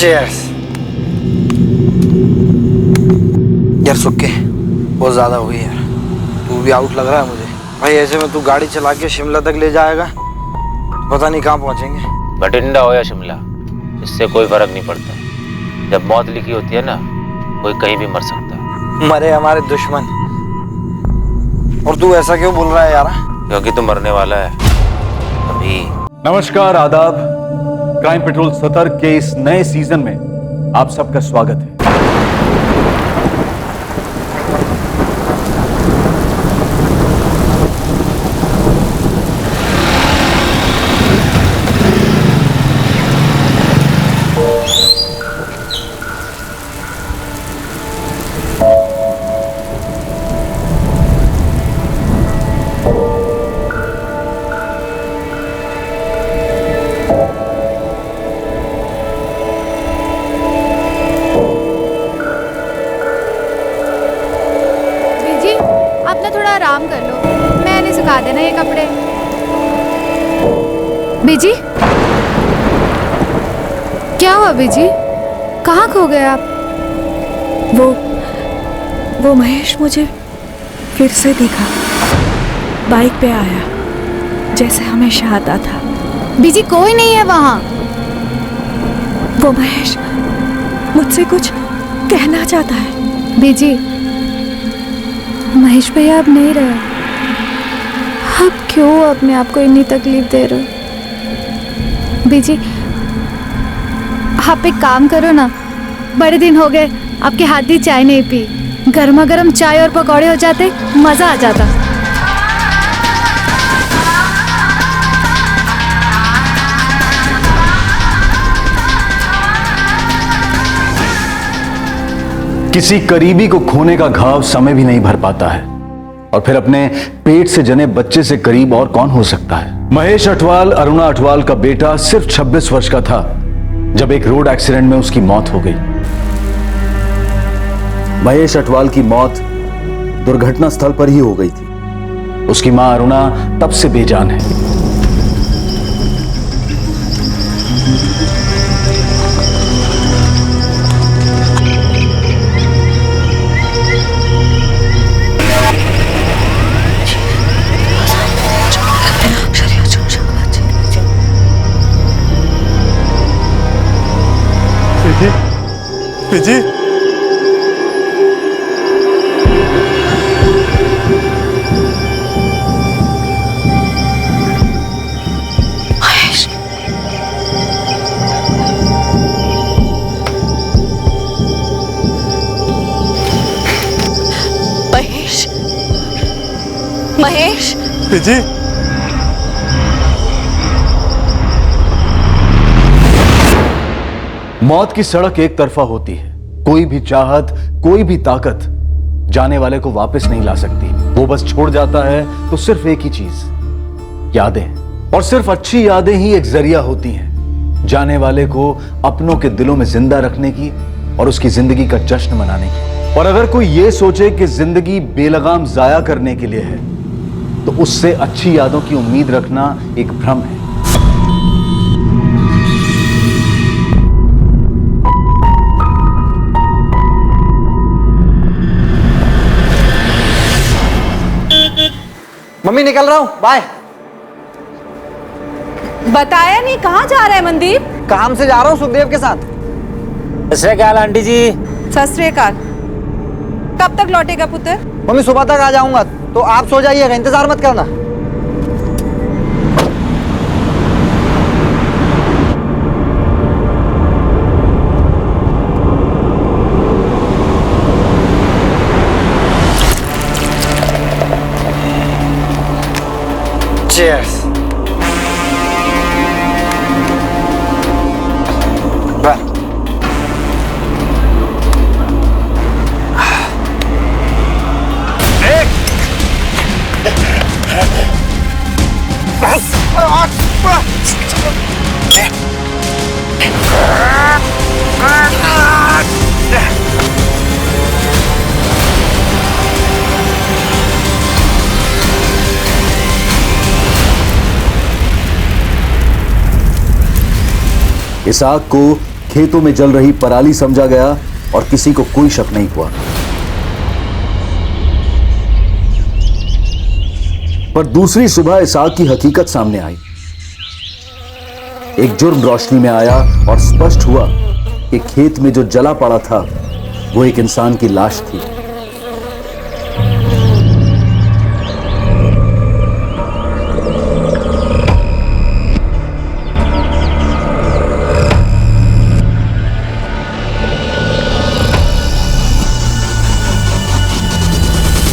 Cheers. यार सुक्के बहुत ज्यादा हुई यार, तू भी आउट लग रहा है मुझे भाई। ऐसे में तू गाड़ी चला के शिमला तक ले जाएगा, पता नहीं कहाँ पहुंचेंगे। बठिंडा हो या शिमला, इससे कोई फर्क नहीं पड़ता। जब मौत लिखी होती है ना, कोई कहीं भी मर सकता है। मरे हमारे दुश्मन, और तू ऐसा क्यों बोल रहा है यार? क्योंकि तू मरने वाला है अभी। नमस्कार, आदाब। क्राइम पेट्रोल सतर्क के इस नए सीजन में आप सबका स्वागत है। थोड़ा आराम कर लो, मैंने सुखा देना ये कपड़े। बीजी, क्या हुआ बीजी? कहाँ खो गए आप? वो महेश मुझे फिर से दिखा, बाइक पे आया जैसे हमेशा आता था। बीजी कोई नहीं है वहाँ। वो महेश मुझसे कुछ कहना चाहता है। बीजी, महेश भैया अब नहीं रहे। आप क्यों अपने आप को इतनी तकलीफ दे रहे हो? बीजी आप एक काम करो ना, बड़े दिन हो गए आपके हाथ की चाय नहीं पी। गर्मा गर्म चाय और पकौड़े हो जाते, मजा आ जाता। किसी करीबी को खोने का घाव समय भी नहीं भर पाता है, और फिर अपने पेट से जने बच्चे से करीब और कौन हो सकता है। महेश अठवाल अरुणा अठवाल का बेटा सिर्फ 26 वर्ष का था जब एक रोड एक्सीडेंट में उसकी मौत हो गई। महेश अठवाल की मौत दुर्घटना स्थल पर ही हो गई थी। उसकी मां अरुणा तब से बेजान है। PG, Mahesh, Mahesh, Mahesh, PG. मौत की सड़क एक तरफा होती है। कोई भी चाहत, कोई भी ताकत जाने वाले को वापस नहीं ला सकती। वो बस छोड़ जाता है तो सिर्फ एक ही चीज, यादें। और सिर्फ अच्छी यादें ही एक जरिया होती हैं जाने वाले को अपनों के दिलों में जिंदा रखने की और उसकी जिंदगी का जश्न मनाने की। और अगर कोई ये सोचे कि जिंदगी बेलगाम जाया करने के लिए है, तो उससे अच्छी यादों की उम्मीद रखना एक भ्रम है। मम्मी निकल रहा हूँ, बाय। बताया नहीं कहाँ जा रहा है मनदीप? काम से जा रहा हूँ सुखदेव के साथ। ऐसे क्या आंटी जी? सत श्री अकाल। कब तक लौटेगा पुत्र? मम्मी सुबह तक आ जाऊंगा, तो आप सो जाइएगा, इंतजार मत करना। Cheers. इस आग को खेतों में जल रही पराली समझा गया और किसी को कोई शक नहीं हुआ। पर दूसरी सुबह इस आग की हकीकत सामने आई। एक जुर्म रोशनी में आया और स्पष्ट हुआ कि खेत में जो जला पड़ा था वो एक इंसान की लाश थी।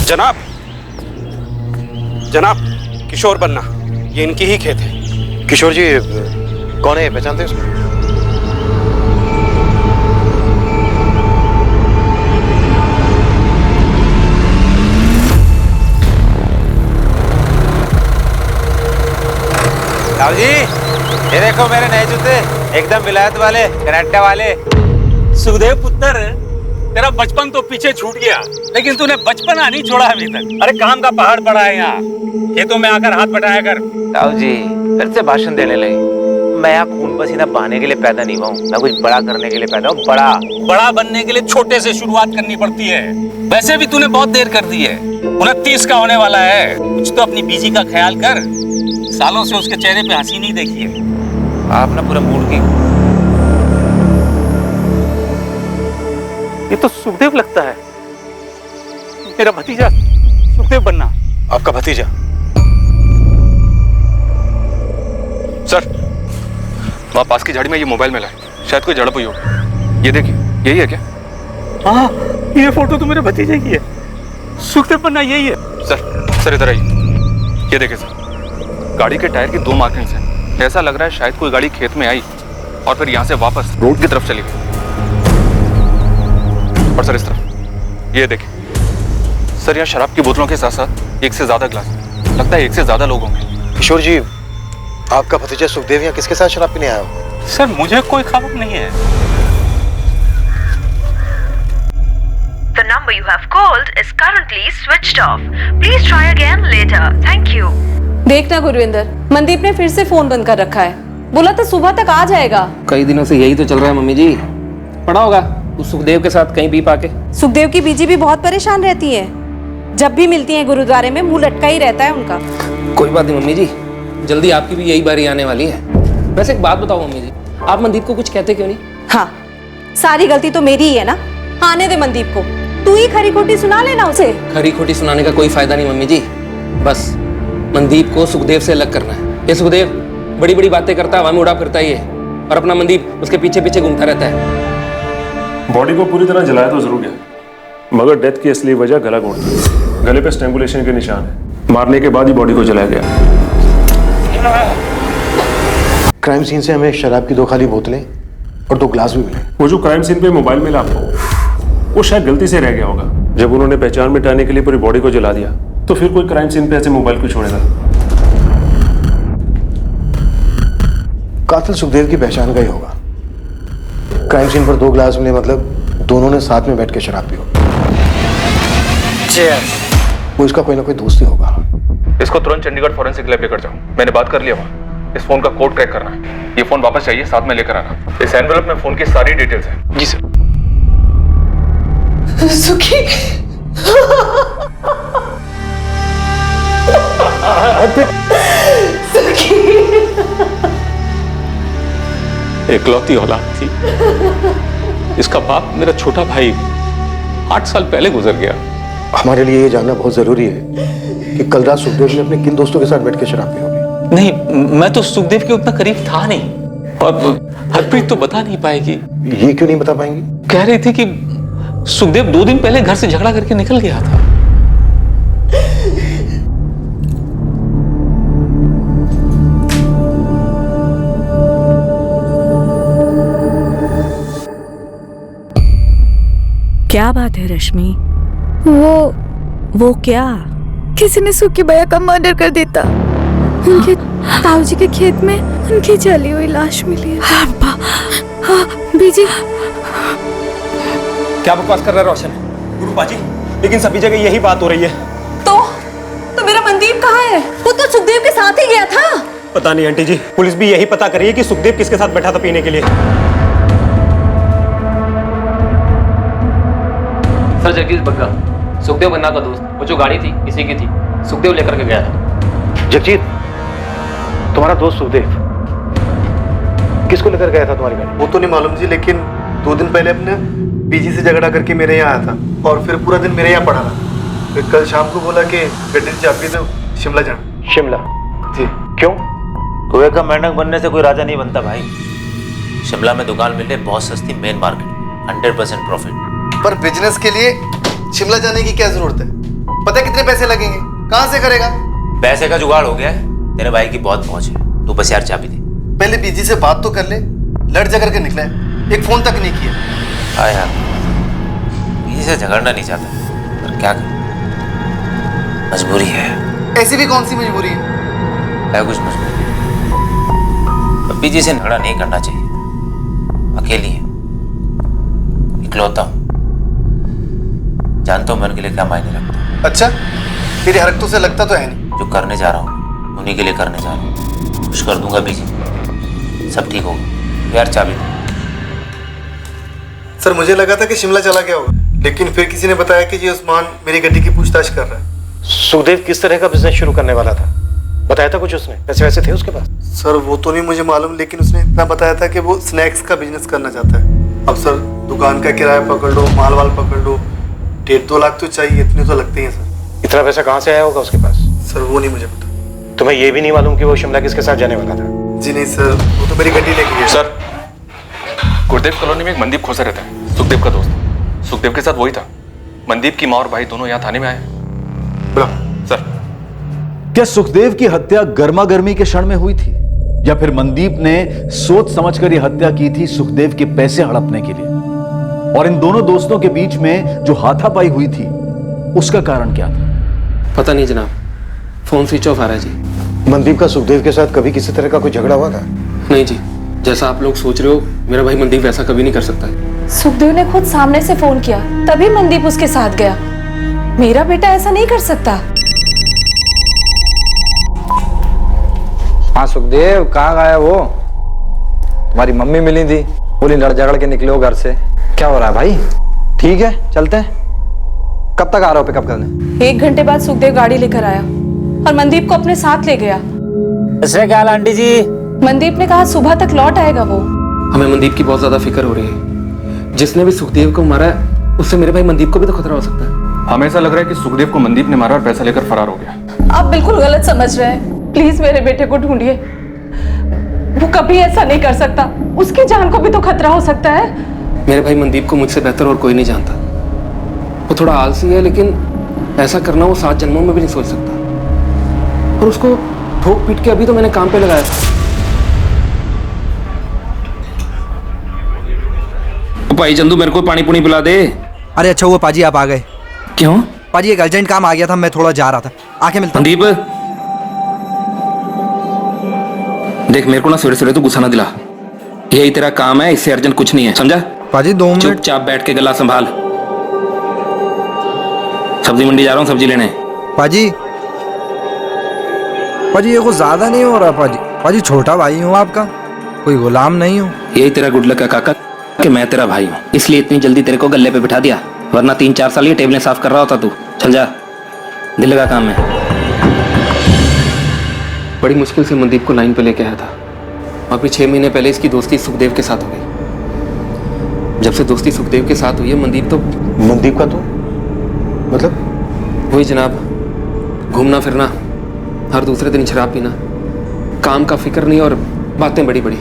जनाब, जनाब, किशोर बन्ना, ये इनकी ही खेत है। किशोर जी कौन है, पहचानते हैं उसको? साहब जी, ये देखो मेरे नए जूते, एकदम विलायत वाले, कनाडा वाले। सुखदेव पुत्र, तेरा बचपन तो पीछे छूट गया, लेकिन तूने बचपना नहीं छोड़ा अभी तक। अरे काम का पहाड़ पड़ा है यहाँ, खेतों में आकर हाथ बटाया कर। साहब जी फिर से भाषण देने लगे। मैं यहाँ खून पसीना बहाने के लिए पैदा नहीं हुआ हूँ, मैं कुछ बड़ा करने के लिए पैदा हूँ। बड़ा बनने के लिए छोटे से शुरुआत करनी पड़ती है। वैसे भी तूने बहुत देर कर दी है, 29 का होने वाला है। कुछ तो अपनी बीजी का ख्याल कर, सालों से उसके चेहरे पे हंसी नहीं देखी है। आप ना पूरा मूड की। ये तो सुखदेव लगता है, मेरा भतीजा सुखदेव बन्ना। आपका भतीजा? सर, वहां पास की झाड़ी में ये मोबाइल मिला है, शायद कोई झड़प हुई हो। ये देखिए, यही है क्या? हाँ, ये फोटो तो मेरे भतीजे की है, सुखदेव बन्ना यही है। सर इधर आइए। ये देखिए सर, गाड़ी के टायर की 2 मार्किंग्स हैं। ऐसा लग रहा है शायद कोई गाड़ी खेत में आई और फिर यहाँ से वापस रोड की तरफ चली गई। और सर इस तरफ ये देखिए सर, यहाँ शराब की बोतलों के साथ साथ 1 से ज्यादा ग्लास, लगता है 1 से ज्यादा लोग होंगे। किशोर जी, आपका भतीजा सुखदेव यहाँ किसके साथ शराब पीने आया हो? सर मुझे कोई खबर नहीं है। The number you have called is currently switched off. Please try again later. Thank you. देखना गुरविंदर, मनदीप ने फिर से फोन बंद कर रखा है। बोला था सुबह तक आ जाएगा। कई दिनों से यही तो चल रहा है मम्मी जी। पड़ा होगा उस सुखदेव के साथ कहीं बीप आके। सुखदेव की बीजी भी बहुत परेशान रहती है, जब भी मिलती है गुरुद्वारे में मुंह लटका ही रहता है उनका। कोई बात नहीं मम्मी जी, जल्दी आपकी भी यही बारी आने वाली है। वैसे एक बात बताओ मम्मी जी, आप मनदीप को कुछ कहते क्यों नहीं? हाँ, सारी गलती तो मेरी ही है ना। आने दे मनदीप को, तू ही खरी खोटी सुना लेना उसे। खरी खोटी सुनाने का कोई फायदा नहीं मम्मी जी, बस मनदीप को सुखदेव से अलग करना है। ये सुखदेव बड़ी बड़ी बातें करता है, हवा में उड़ा फिरता ही है, और अपना मनदीप उसके पीछे पीछे घूमता रहता है। बॉडी को पूरी तरह जलाया तो जरूर गया, मगर डेथ की असली वजह गला घोटना। गले पे स्ट्रैंगुलेशन के निशान है, मारने के बाद ही बॉडी को जलाया गया। क्राइम सीन से हमें शराब की 2 खाली बोतलें और 2 ग्लास भी मिले। वो जो क्राइम सीन पे मोबाइल मिला आपको, वो शायद गलती से रह गया होगा। जब उन्होंने पहचान मिटाने के लिए पूरी बॉडी को जला दिया, तो फिर कोई क्राइम सीन पे ऐसे मोबाइल को छोड़ेगा? कातिल सुखदेव की पहचान का ही होगा। क्राइम सीन पर 2 ग्लास मिले, मतलब दोनों ने साथ में बैठ के शराब पी होगी। वो इसका कोई ना कोई दोस्त ही होगा। इसको तुरंत चंडीगढ़ फॉरेंसिक लैब लेकर जाओ, मैंने बात कर लिया वहाँ। इस फोन का कोड क्रैक करना है, ये फोन वापस चाहिए, साथ में लेकर आना। इस एनवेलप में फोन की सारी डिटेल्स हैं। जी सर। सुखी एकलौती औलाद थी, इसका बाप मेरा छोटा भाई 8 साल पहले गुजर गया। हमारे लिए ये जानना बहुत जरूरी है कि कल रात सुखदेव ने अपने किन दोस्तों के साथ बैठ के शराब पी होगी। नहीं, मैं तो सुखदेव के उतना करीब था नहीं, और हरप्रीत तो बता नहीं पाएगी। ये क्यों नहीं बता पाएंगी? कह रही थी कि सुखदेव 2 दिन पहले घर से झगड़ा करके निकल गया था। क्या बात है रश्मि? वो क्या? किसी ने सुखी भैया का मर्डर कर देता। उनके ताऊजी के खेत में उनकी जली हुई लाश मिली है। हाँ, बीजी। क्या बकवास कर रहा है रोशन? गुरु बाजी, लेकिन सभी जगह यही बात हो रही है। तो मेरा मनदीप कहाँ है? वो तो सुखदेव के साथ ही गया था। पता नहीं आंटी जी, पुलिस भी यही पता कर रही है कि सुखदेव किसके साथ बैठा था पीने के लिए। सर जगदीश बग्गा, सुखदेव बन्ना का दोस्त। वो जो गाड़ी थी इसी की थी, सुखदेव लेकर के गया था। जगजीत, तुम्हारा दोस्त सुखदेव किसको लेकर गया था तुम्हारी गाड़ी? वो तो नहीं मालूम जी, लेकिन 2 दिन पहले अपने पीजी से झगड़ा करके मेरे यहाँ आया था और फिर पूरा दिन मेरे यहाँ पड़ा रहा। फिर कल शाम को बोला कि गड्डी से चाबी दो, शिमला जाना। शिमला? जी। क्यों? कुएं का मेंढक बनने से कोई राजा नहीं बनता भाई। शिमला में दुकान मिल रही बहुत सस्ती, मेन मार्केट, 100% प्रॉफिट। पर बिजनेस के लिए शिमला जाने की क्या जरूरत है? पता है कितने पैसे लगेंगे? कहाँ से करेगा? पैसे का जुगाड़ हो गया है, तेरे भाई की बहुत पहुंच है। तू बस यार चाबी दे। पहले बीजी से बात तो कर ले। लड़ झगड़ के निकला है, एक फोन तक नहीं किया। हाँ यार, इसे झगड़ना नहीं चाहता, पर क्या कर, मजबूरी है। ऐसी भी कौन सी मजबूरी है? कुछ मजबूरी। पीजी से झगड़ा नहीं करना चाहिए। अकेली है, इकलौता हूं, जानता हूं मैं उनके लिए क्या मायने रखता। अच्छा, तेरी हरकतों से लगता तो है नहीं। जो करने जा रहा हूँ उन्हीं के लिए करने जा रहा हूँ। खुश कर दूंगा बीजी, सब ठीक होगा। यार चाबी दे। सर मुझे लगा था कि शिमला चला गया होगा, लेकिन फिर किसी ने बताया कि ये उस्मान मेरी गड्डी की पूछताछ कर रहा है। सुखदेव किस तरह का बिजनेस शुरू करने वाला था? बताया था कुछ उसने? पैसे वैसे थे उसके पास? सर वो तो नहीं मुझे मालूम, लेकिन उसने इतना बताया था कि वो स्नैक्स का बिजनेस करना चाहता है। अब सर दुकान का किराया पकड़ लो, माल वाल पकड़ लो, 1.5-2 लाख तो चाहिए, इतने तो लगते हैं सर। इतना पैसा कहाँ से आया होगा उसके पास? सर वो नहीं मुझे पता। तुम्हें ये भी नहीं मालूम कि वो शिमला किसके साथ जाने वाला था? जी नहीं सर, वो तो मेरी गड्डी लेके गया। सर, गुरुदेव कॉलोनी में एक मनदीप खोसा रहता है, सुखदेव का दोस्त। सुखदेव के साथ वही था। मनदीप की माँ और भाई दोनों यहाँ थाने में आए। सर, क्या सुखदेव की हत्या गर्मा गर्मी के क्षण में हुई थी, या फिर मनदीप ने सोच समझकर यह हत्या की थी सुखदेव के पैसे हड़पने के लिए? और इन दोनों दोस्तों के बीच में जो हाथापाई हुई थी उसका कारण क्या था? पता नहीं जनाब, फोन स्विच ऑफ आ रहा है जी। मनदीप का सुखदेव के साथ कभी किसी तरह का कोई झगड़ा हुआ था? नहीं जी, जैसा आप लोग सोच रहे हो मेरा भाई मनदीप वैसा कभी नहीं कर सकता है। सुखदेव ने खुद सामने से फोन किया, तभी मनदीप उसके साथ गया। मेरा बेटा ऐसा नहीं कर सकता। हाँ सुखदेव, कहाँ गया वो? तुम्हारी मम्मी मिली थी, बोली लड़ झगड़ के निकले हो घर से। क्या हो रहा है भाई? ठीक है, चलते हैं। कब तक आ रहे हो पिकअप करने? 1 घंटे बाद सुखदेव गाड़ी लेकर आया और मनदीप को अपने साथ ले गया। क्या हाल आंटी जी? मनदीप ने कहा सुबह तक लौट आएगा वो। हमें मनदीप की बहुत ज्यादा फिक्र हो रही है। जिसने भी सुखदेव को मारा है उससे मेरे भाई मनदीप को भी तो खतरा हो सकता है। हमें ऐसा लग रहा है कि सुखदेव को मनदीप ने मारा और पैसा लेकर फरार हो गया। आप बिल्कुल गलत समझ रहे हैं। प्लीज मेरे बेटे को ढूंढिए, वो कभी ऐसा नहीं कर सकता। उसकी जान को भी तो खतरा हो सकता है। मेरे भाई मनदीप को मुझसे बेहतर और कोई नहीं जानता। वो थोड़ा आलसी है, लेकिन ऐसा करना वो 7 जन्मों में भी नहीं सोच सकता। और उसको ठोक पीट के अभी तो मैंने काम पे लगाया था। भाई चंदू, मेरे को पानी पुनी पिला दे। अरे अच्छा हुआ पाजी आप आ गए। क्यों? पाजी एक अर्जेंट काम आ गया था, मैं थोड़ा जा रहा था, आके मिलता हूं। मनदीप देख, मेरे को ना सवेरे तू गुस्सा ना दिला। यही तेरा काम है, इससे अर्जेंट कुछ नहीं है, समझा? पाजी 2 मिनट चुपचाप बैठ के गला संभाल। सब्जी मंडी जा रहा हूँ सब्जी लेने। पाजी पाजी ये कुछ ज्यादा नहीं हो रहा पाजी? पाजी छोटा भाई हूँ आपका, कोई गुलाम नहीं हूँ। यही तेरा गुड लक है काका कि मैं तेरा भाई हूँ, इसलिए इतनी जल्दी तेरे को गले पे बिठा दिया, वरना 3-4 साल ये टेबलें साफ कर रहा होता तू। चल जा, दिल लगा काम है। बड़ी मुश्किल से मनदीप को लाइन पे लेके आया था। अभी 6 महीने पहले इसकी दोस्ती सुखदेव के साथ हो गई। जब से दोस्ती सुखदेव के साथ हुई है, मनदीप तो मनदीप का तो मतलब वही जनाब, घूमना फिरना, हर दूसरे दिन शराब पीना, काम का फिक्र नहीं और बातें बड़ी बड़ी।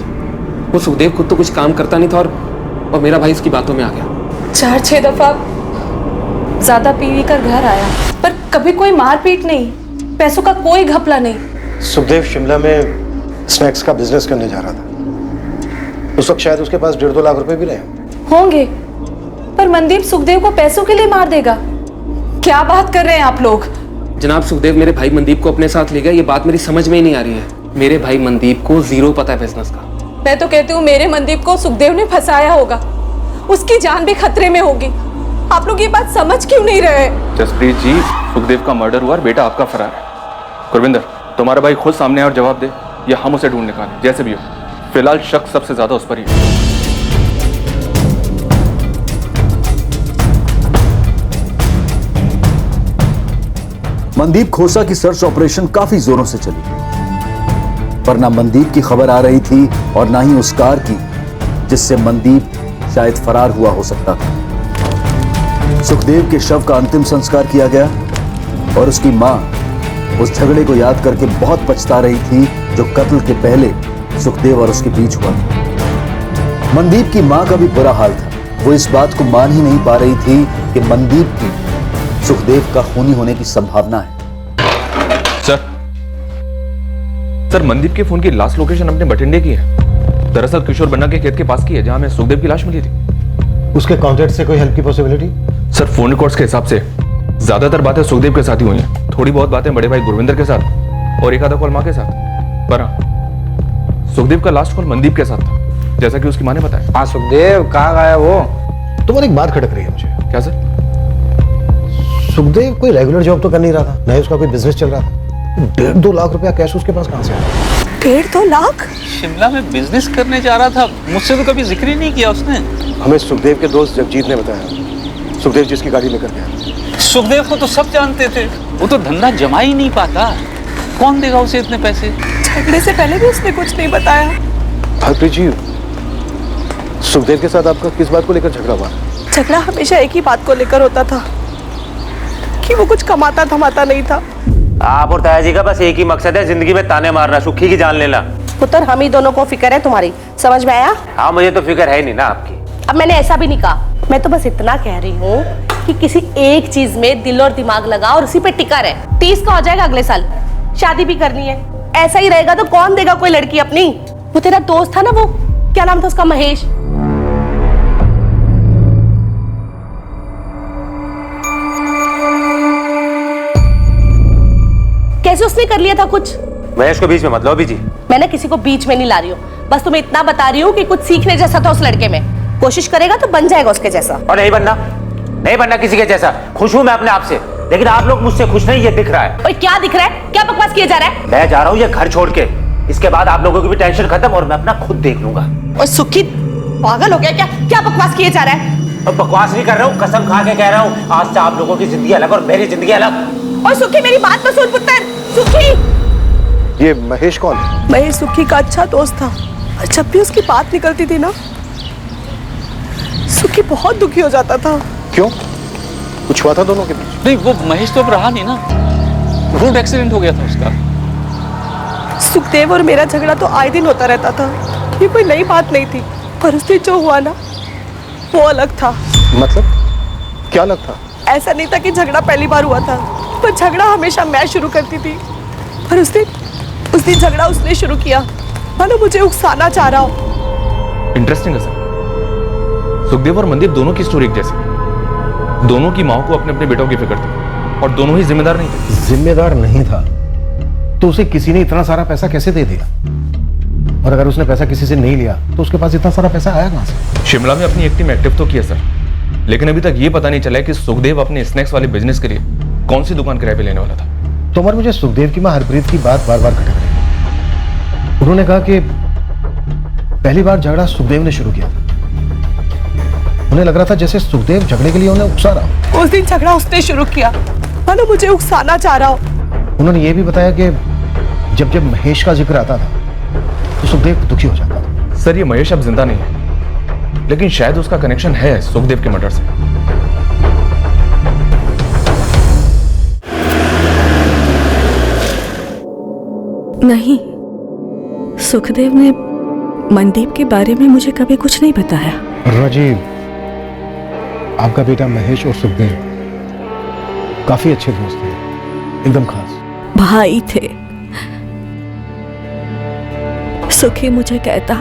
वो सुखदेव खुद तो कुछ काम करता नहीं था और मेरा भाई इसकी बातों में आ गया। 4-6 दफा ज्यादा पी कर घर आया, पर कभी कोई मारपीट नहीं, पैसों का कोई घपला नहीं। सुखदेव शिमला में स्नैक्स का बिजनेस करने जा रहा था। उस वक्त शायद उसके पास 1.5-2 लाख रुपए भी रहे होंगे, पर मनदीप सुखदेव को पैसों के लिए मार देगा? क्या बात कर रहे हैं आप लोग? जनाब, सुखदेव मेरे भाई मनदीप को अपने साथ ले गया, ये बात मेरी समझ में ही नहीं आ रही है। मेरे भाई मनदीप को 0 पता है बिजनेस का। मैं तो कहती हूँ मेरे मनदीप को सुखदेव ने फंसाया होगा, उसकी जान भी खतरे में होगी। आप लोग ये बात समझ क्यों नहीं रहे? जसप्रीत जी, सुखदेव का मर्डर हुआ और बेटा आपका फरार है। गुरविंदर, तुम्हारा भाई खुद सामने आए और जवाब दे, या हम उसे ढूंढ निकालें, जैसे भी हो। फिलहाल शक सबसे ज्यादा उस पर ही है। मनदीप खोसा की सर्च ऑपरेशन काफी जोरों से चली, पर ना मनदीप की खबर आ रही थी और ना ही उस कार की जिससे मनदीप शायद फरार हुआ हो सकता था। सुखदेव के शव का अंतिम संस्कार किया गया और उसकी मां उस झगड़े को याद करके बहुत पछता रही थी जो कत्ल के पहले सुखदेव और उसके बीच हुआ था। मनदीप की मां का भी बुरा हाल था। वो इस बात को मान ही नहीं पा रही थी कि मनदीप की सुखदेव का खूनी होने की संभावना है। सर, मनदीप के फोन की लास्ट लोकेशन अपने बठिंडे की है। दरअसल किशोर बन्ना के खेत के पास की है जहां में सुखदेव की लाश मिली थी। उसके कॉन्टैक्ट से कोई हेल्प की पॉसिबिलिटी? सर, फोन रिकॉर्ड्स के हिसाब से ज्यादातर बातें सुखदेव के साथ ही हुई हैं। थोड़ी बहुत बातें बड़े भाई गुरविंदर के साथ और एक आधा कॉल मां के साथ। पर हाँ, सुखदेव का लास्ट कॉल मनदीप के साथ था, जैसा कि उसकी मां ने बताया। हाँ, सुखदेव कहाँ गया वो? तुम्हारी एक बात खटक रही है मुझे। क्या सर? सुखदेव कोई रेगुलर जॉब तो कर नहीं रहा था, ना ही उसका कोई बिजनेस चल रहा था। 1.5-2 लाख रुपया कैश उसके पास कहां से आया? 1.5-2 लाख? शिमला में बिजनेस करने जा रहा था, मुझसे तो कभी जिक्र ही नहीं किया उसने। हमें सुखदेव के दोस्त जगजीत ने बताया, सुखदेव जिसकी गाड़ी लेकर गया। सुखदेव को तो सब जानते थे, वो तो धंधा जमा ही नहीं पाता। कौन देगा उसे इतने पैसे? झगड़े से पहले भी उसने कुछ नहीं बताया। हरप्रीत जी, सुखदेव के साथ आपका किस बात को लेकर झगड़ा हुआ? झगड़ा हमेशा एक ही बात को लेकर होता था कि वो कुछ कमाता धमाता नहीं था। आप और ताया जी का बस एक ही मकसद है, जिंदगी में ताने मारना, सुखी की जान लेना। पुत्र, हम ही दोनों को फिक्र है तुम्हारी, समझ में आया? हाँ, मुझे तो फिक्र है ही नहीं ना आपकी। अब मैंने ऐसा भी नहीं कहा, मैं तो बस इतना कह रही हूँ कि किसी एक चीज में दिल और दिमाग लगा और उसी पे टिका रहे। 30 का हो जाएगा अगले साल, शादी भी करनी है। ऐसा ही रहेगा तो कौन देगा कोई लड़की अपनी? वो तेरा दोस्त था ना, वो क्या नाम था उसका, महेश। कैसे उसने कर लिया था कुछ? महेश को बीच में मत लो जी। मैंने किसी को बीच में नहीं ला रही हूँ, बस तुम्हें इतना बता रही हूँ कि कुछ सीखने जैसा था उस लड़के में। कोशिश करेगा तो बन जाएगा उसके जैसा। और नहीं बनना किसी के जैसा। खुश हूँ मैं अपने आप से, लेकिन आप लोग मुझसे खुश नहीं, ये दिख रहा है। ओए, क्या दिख रहा है? क्या बकवास किया जा रहा है? मैं जा रहा हूँ ये घर छोड़ के। इसके बाद आप लोगों की भी टेंशन खत्म और मैं अपना खुद देख लूंगा। और सुखी पागल हो गया क्या? क्या बकवास किए जा रहा है? और बकवास नहीं कर रहा हूँ, कसम खा के कह रहा हूँ, आज से आप लोगों की जिंदगी अलग और मेरी जिंदगी अलग। और सुखी, मेरी बात तो सुन पुत्र। सुखी, ये महेश कौन है? महेश सुखी का अच्छा दोस्त था और जब भी उसकी बात निकलती थी ना, सुखी बहुत दुखी हो जाता था। क्यों? कुछ हुआ था दोनों के बीच? नहीं, वो महेश तो अब रहा नहीं ना, रोड एक्सीडेंट हो गया था उसका। सुखदेव और मेरा झगड़ा तो आए दिन होता रहता था, ये कोई नई बात नहीं थी। पर उस दिन जो हुआ ना, वो अलग था। मतलब क्या अलग था? ऐसा नहीं था कि झगड़ा पहली बार हुआ था, पर झगड़ा हमेशा मैं शुरू करती थी। पर उस दिन झगड़ा उसने शुरू किया, मानो मुझे उकसाना चाह रहा हो। इंटरेस्टिंग है सर। सुखदेव और मनदीप दोनों की स्टोरी एक जैसी। दोनों की माँ को अपने अपने बेटों की फिक्र थी और दोनों ही जिम्मेदार नहीं थे। जिम्मेदार नहीं था तो उसे किसी ने इतना सारा पैसा कैसे दे दिया? और अगर उसने पैसा किसी से नहीं लिया तो उसके पास इतना सारा पैसा आया कहां से? शिमला में अपनी एक टीम एक्टिव तो किया सर, लेकिन अभी तक ये पता नहीं चला है कि सुखदेव अपने स्नैक्स वाले बिजनेस के लिए कौन सी दुकान किराए पे लेने वाला था। तो मगर मुझे सुखदेव की मां हरप्रीत की बात बार बार खटक रही है। उन्होंने कहा कि पहली बार झगड़ा सुखदेव ने शुरू किया था। उन्हें लग रहा था जैसे सुखदेव झगड़े के लिए उन्हें उकसा रहा। उस दिन झगड़ा उसने शुरू किया, मानो मुझे उकसाना चाह रहा हो। उन्होंने ये भी बताया कि जब जब महेश का जिक्र आता था तो सुखदेव दुखी हो जाता था। सर, ये महेश अब जिंदा नहीं है, लेकिन शायद उसका कनेक्शन है सुखदेव के मर्डर से। नहीं, सुखदेव ने मनदीप के बारे में मुझे कभी कुछ नहीं बताया। राजीव, आपका बेटा महेश और सुखदेव काफी अच्छे दोस्त थे, एकदम खास भाई थे। सुखी मुझे कहता,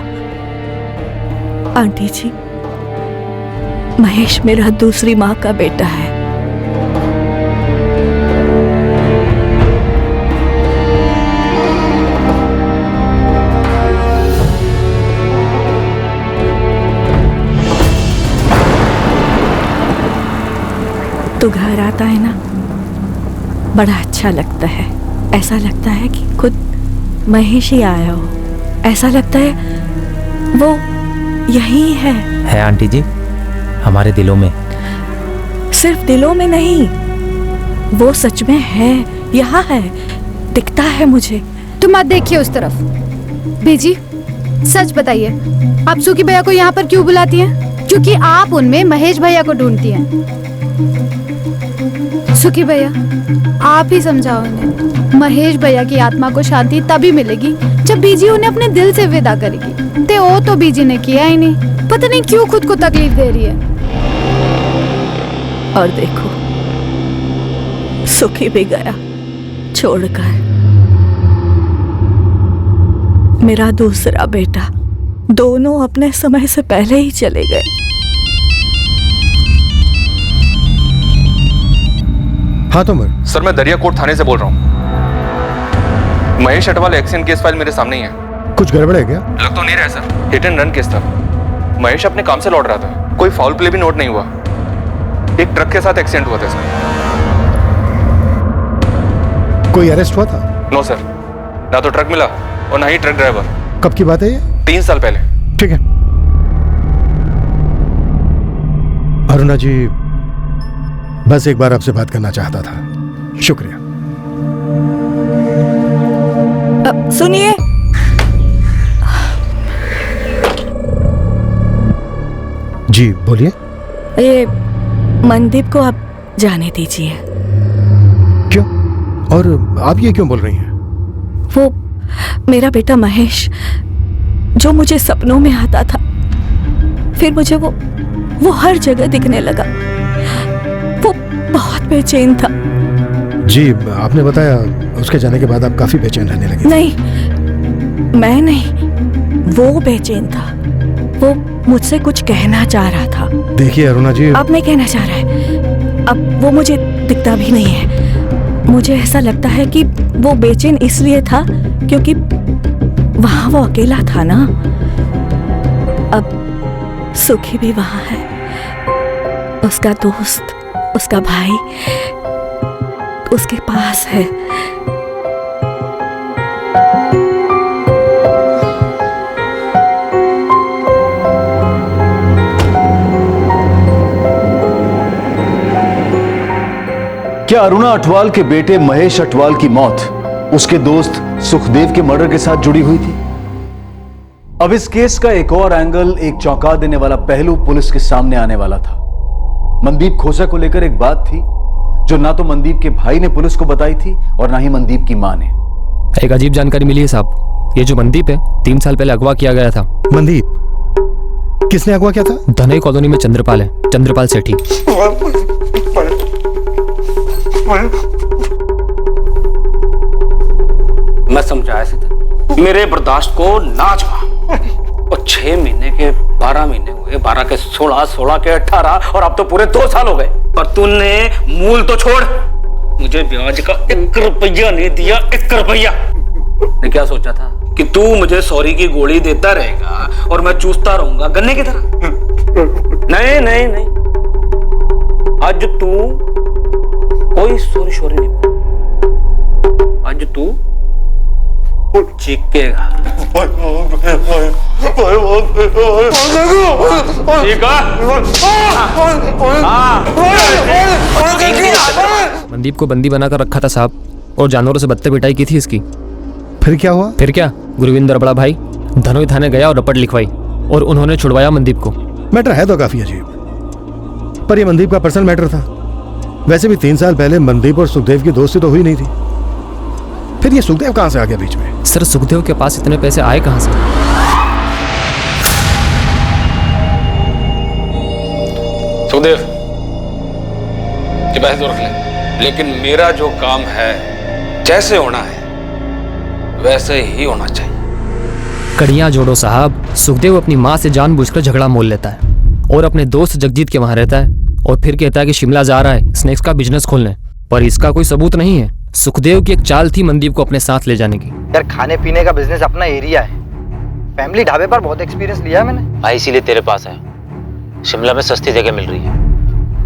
आंटी जी, महेश मेरा दूसरी माँ का बेटा है। तो घर आता है ना, बड़ा अच्छा लगता है। ऐसा लगता है कि खुद महेश ही आया हो। ऐसा लगता है वो यही है आंटी जी, हमारे दिलों में। सिर्फ दिलों में नहीं, वो सच में है, यहाँ है, दिखता है मुझे। तुम मत देखिए उस तरफ। बीजी सच बताइए, आप सुखी भैया को यहाँ पर क्यों बुलाती हैं? क्योंकि आप उनमें महेश भैया को ढूंढती हैं। सुखी भैया आप ही समझाओ उन्हें। महेश भैया की आत्मा को शांति तभी मिलेगी जब बीजी उन्हें अपने दिल से विदा करेगी। ते वो तो बीजी ने किया ही नहीं, पता नहीं क्यों खुद को तकलीफ दे रही है। और देखो सुखी भी गया छोड़कर। मेरा दूसरा बेटा, दोनों अपने समय से पहले ही चले गए। हाँ तोमर। सर मैं दरियाकोट थाने से बोल रहा हूँ। Mahesh Atwal accident case file मेरे सामने ही है। कुछ गड़बड़ है क्या? लग तो नहीं रहा sir, hit and run case था। महेश अपने काम से लौट रहा था, कोई फाउल प्ले भी नोट नहीं हुआ। एक ट्रक के साथ एक्सीडेंट हुआ था सर। कोई अरेस्ट हुआ था? नो सर, ना तो ट्रक मिला और ना ही ट्रक ड्राइवर। कब की बात है ये? 3 साल पहले। ठीक है अरुणा जी, बस एक बार आपसे बात करना चाहता था। शुक्रिया। सुनिए, जी बोलिए। ये मनदीप को आप जाने दीजिए। क्यों? और आप ये क्यों बोल रही हैं? वो मेरा बेटा महेश जो मुझे सपनों में आता था, फिर मुझे वो हर जगह दिखने लगा। वो बहुत बेचैन था। जी आपने बताया उसके जाने के बाद आप काफी बेचैन रहने लगे। नहीं, मैं नहीं, वो बेचैन था। वो मुझसे कुछ कहना चाह रहा था। देखिए अरुणा जी, अब नहीं कहना चाह रहा है। अब वो मुझे दिखता भी नहीं है। मुझे ऐसा लगता है कि वो बेचैन इसलिए था क्योंकि वहां वो अकेला था ना। अब सुखी भी वहां है, उसका दोस्त, उसका भाई उसके पास है। क्या अरुणा अटवाल के बेटे महेश अटवाल की मौत उसके दोस्त सुखदेव के मर्डर के साथ जुड़ी हुई थी? अब इस केस का एक और एंगल, एक चौंका देने वाला पहलू पुलिस के सामने आने वाला था। मनदीप खोसा को लेकर एक बात थी जो ना तो मनदीप के भाई ने पुलिस को बताई थी और ना ही मनदीप की मां ने। एक अजीब जानकारी मिली है साहब। ये जो मनदीप है 3 साल पहले अगवा किया गया था। मनदीप? किसने अगवा किया था? धनई कॉलोनी में चंद्रपाल है, चंद्रपाल सेठी। मैं समझाया से था, मेरे बर्दाश्त को ना छुआ। और 6 महीने के 12 महीने हुए, 12 के 16, 16 के 18 और अब तो पूरे 2 साल हो गए। और तूने मूल तो छोड़, मुझे ब्याज का 1 रुपया नहीं दिया। 1 रुपया। मैं क्या सोचा था कि तू मुझे सॉरी की गोली देता रहेगा और मैं चूसता रहूंगा गन्ने की तरह। नहीं नहीं नहीं, आज तू कोई सॉरी नहीं, आज तू चीखेगा। मनदीप को बंदी बनाकर रखा था साहब, और जानवरों से बत्ते पिटाई की थी इसकी। फिर क्या हुआ? फिर क्या, गुरविंदर बड़ा भाई धनोई थाने गया और रपट लिखवाई और उन्होंने छुड़वाया मनदीप को। मैटर है तो काफी अजीब, पर यह मनदीप का पर्सनल मैटर था। वैसे भी 3 साल पहले मनदीप और सुखदेव की दोस्ती तो हुई नहीं थी। फिर ये सुखदेव कहां से आ गया बीच में? सर सुखदेव के पास इतने पैसे आए कहां से? सुखदेव ये पैसे तो रख ले, लेकिन मेरा जो काम है जैसे होना है वैसे ही होना चाहिए। कड़ियां जोड़ो साहब। सुखदेव अपनी माँ से जानबूझकर झगड़ा मोल लेता है और अपने दोस्त जगजीत के वहां रहता है और फिर कहता है कि शिमला जा रहा है स्नैक्स का बिजनेस खोलने, पर इसका कोई सबूत नहीं है। सुखदेव की एक चाल थी मनदीप को अपने साथ ले जाने की। यार खाने पीने का बिजनेस अपना एरिया है, फैमिली ढाबे पर बहुत एक्सपीरियंस लिया है मैंने। भाई इसीलिए तेरे पास है। शिमला में सस्ती जगह मिल रही है,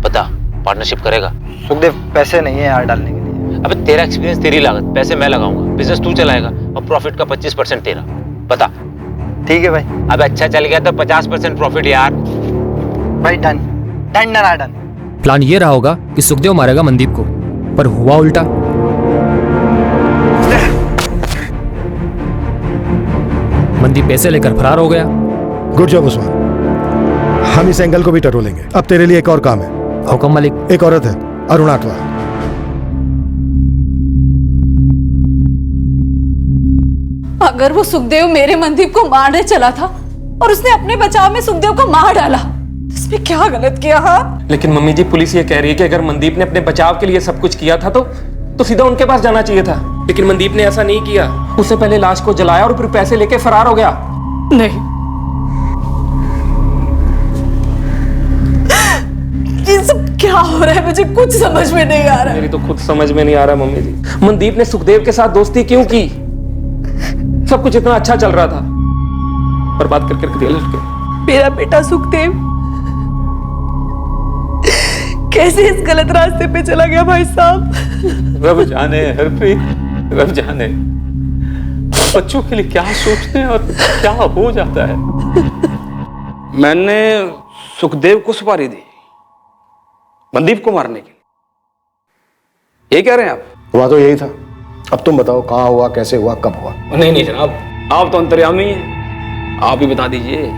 बता पार्टनरशिप करेगा? सुखदेव पैसे नहीं है यार डालने के लिए। अबे तेरा एक्सपीरियंस, तेरी लागत, पैसे मैं लगाऊंगा, बिजनेस तू चलाएगा और प्रॉफिट का 25% तेरा। बता। ठीक है भाई। अब अच्छा चल गया तो 50% प्रॉफिट यार। भाई done done done done. Plan ये रहा होगा कि सुखदेव मारेगा मनदीप को, पर हुआ उल्टा। मंदीप पैसे लेकर फरार हो गया। गुड जॉब उस्मान, हम इस एंगल को भी टटोलेंगे। अब तेरे लिए एक और काम है। हुक्म मालिक। एक औरत है, अरुणात्वा। अगर वो सुखदेव मेरे मनदीप को मारने चला था और उसने अपने बचाव में सुखदेव को मार डाला, तो इसमें क्या गलत किया? हाँ, लेकिन मम्मी जी पुलिस ये कह रही है कि अगर मनदीप ने अपने बचाव के लिए सब कुछ किया था तो सीधा उनके पास जाना चाहिए था। लेकिन मनदीप ने ऐसा नहीं किया। उससे पहले लाश को जलाया और फिर पैसे लेके फरार हो गया। नहीं, ये सब क्या हो रहा है? मुझे कुछ समझ में नहीं आ रहा है। मेरी तो खुद समझ में नहीं आ रहा मम्मी जी। मनदीप ने सुखदेव के साथ दोस्ती क्यों की? सब कुछ इतना अच्छा चल रहा था, बर्बाद करके रख दिया लड़के। मेरा बेटा सुखदेव कैसे इस गलत रास्ते पे चला गया भाई साहब? रब जाने हरप्रीत, रब जाने बच्चों के लिए क्या सोचते हैं और क्या हो जाता है। मैंने सुखदेव को सुपारी दी मनदीप को मारने की, ये कह रहे हैं आप? हुआ तो यही था। अब तुम बताओ कहाँ हुआ, कैसे हुआ, कब हुआ? नहीं जनाब, आप तो अंतर्यामी हैं। आप ही बता दीजिए